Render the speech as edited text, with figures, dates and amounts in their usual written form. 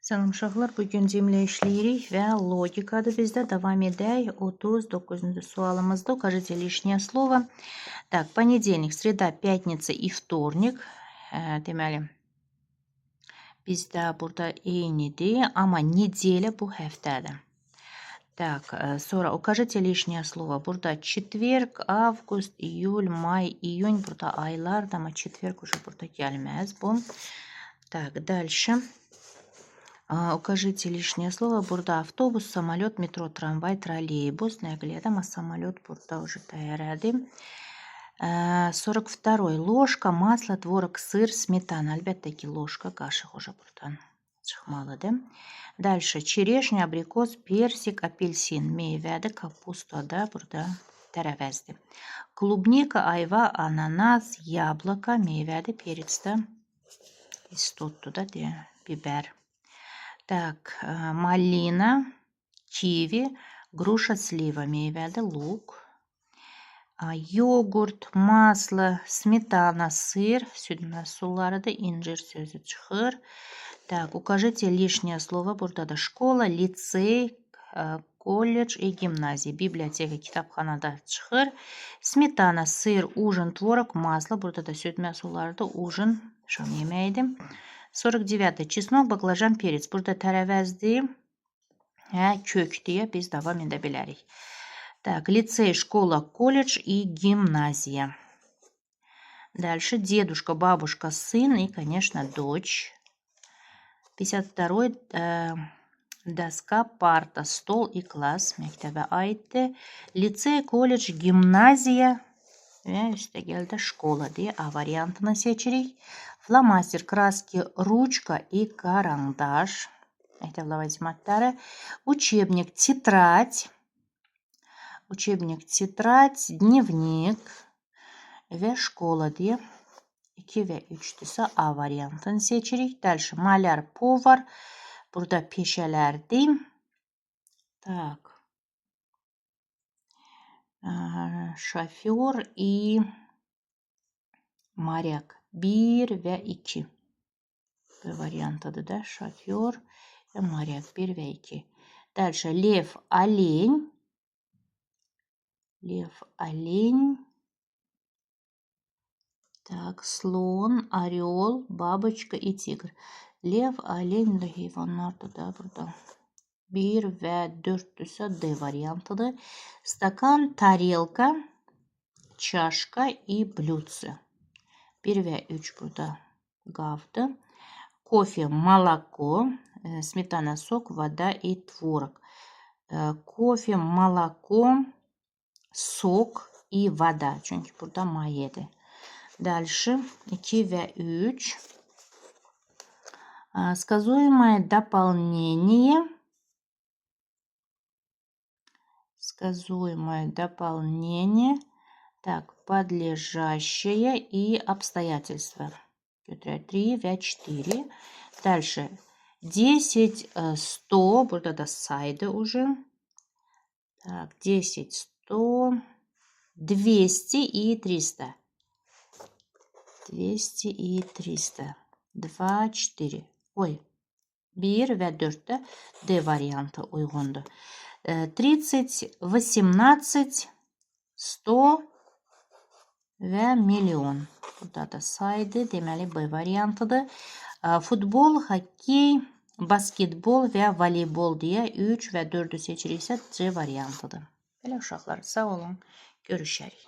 Salam uşaqlar, bugün cümlə işləyirik və logikadır bizdə. Davam edək. 39-cu sualımızda укажите лишнее слово. Так, понедельник, среда, пятница и вторник. Deməli, bizdə burada eynidir, amma nedelə bu həftədir. Так, sonra укажите лишнее слово. Burada четверг, август, июль, май, июнь. Burada aylardır, amma четверг уже burada gəlməz bu. Так, дальше. Укажите лишнее слово. Burada автобус, самолет, метро, tramvay, троллейбус. Nəqliyyat, самолет burada уже təyyarədir. 42. Ложка, масло, tvorog, sır, smetana. Əlbəttə ki, ложка, qaşıq уже buradan çıxmalıdır. Дальше. Черешня, абрикос, персик, апельсин. Meyvədir, kapusta da burada tərəvəzdir. Клубника, ayva, ananas, yabloko. Meyvədir, перец də istotdur da, biber. Так, малина, киви, груша, слива. Meyvədir, лук. Yogurt, масло, smetana, sır. Südmə sularıdır, incir sözü çıxır. Так, укажите лишнее слово. Burada da школа, лицей, колледж и гимназия. Biblioteka, kitabxanada çıxır. Smetana, sır, ужин, tvorog, масло. Burada da südmə sularıdır, ужин, şam yeməyidir. 49. Чеснок, baqlajan, перец. Burada tərəvəzdir, kök deyə biz davam edə bilərik. Так, лицей, школа, колледж и гимназия. Дальше дедушка, бабушка, сын и, конечно, дочь. 52. Доска, парта, stol и класс. Məktəbə aiddir. Лицей, колледж, gimnaziya və üstə gəldə şkola deyə A variantını seçirik. Фломастер, краски, ручка и карандаш. Məktəblə vəziyyətləri. Учебник, тетрадь. Учебник, тетрадь, dnevnik və şkola deyə 2 və 3-dürsə A variantını seçirik. Dəlşi malyar, povar. Burada peşələrdir. Так. Şoför и моряк. 1 və 2. Bu variantıdır da. Şoför və mоряк. 1 və 2. Дальше лев, олень. Лев, олень. Так, слон, орел, бабочка и тигр. Lev, олень, heyvanlardır da burada. 1 və 4-dürsə D variantıdır. Stakan, tarelka, çaşka и блюдце. 1 və 3 burada qavdır. Кофе, молоко, сметана, сок, вода и творог. Кофе, молоко, сок и вода. Çünki burada mayedir. Дальше 2 və 3. Сказуемое дополнение. Сказуемое дополнение. Так, подлежащее и обстоятельства. 3 və 4. Дальше 10, 100. Burada da saydı уже. Так, 10, 100, 200 и 300. 200 и 300. 2, 4. Oy. 1 və 4-də D variantı uyğundur. 30, 18, 100 və milyon. Burada da saydı. Deməli B variantıdır. Futbol, hokkey, basketbol və voleybol deyə 3 və 4-ü seçiriksə C variantıdır. Belə uşaqlar, sağ olun. Görüşərik.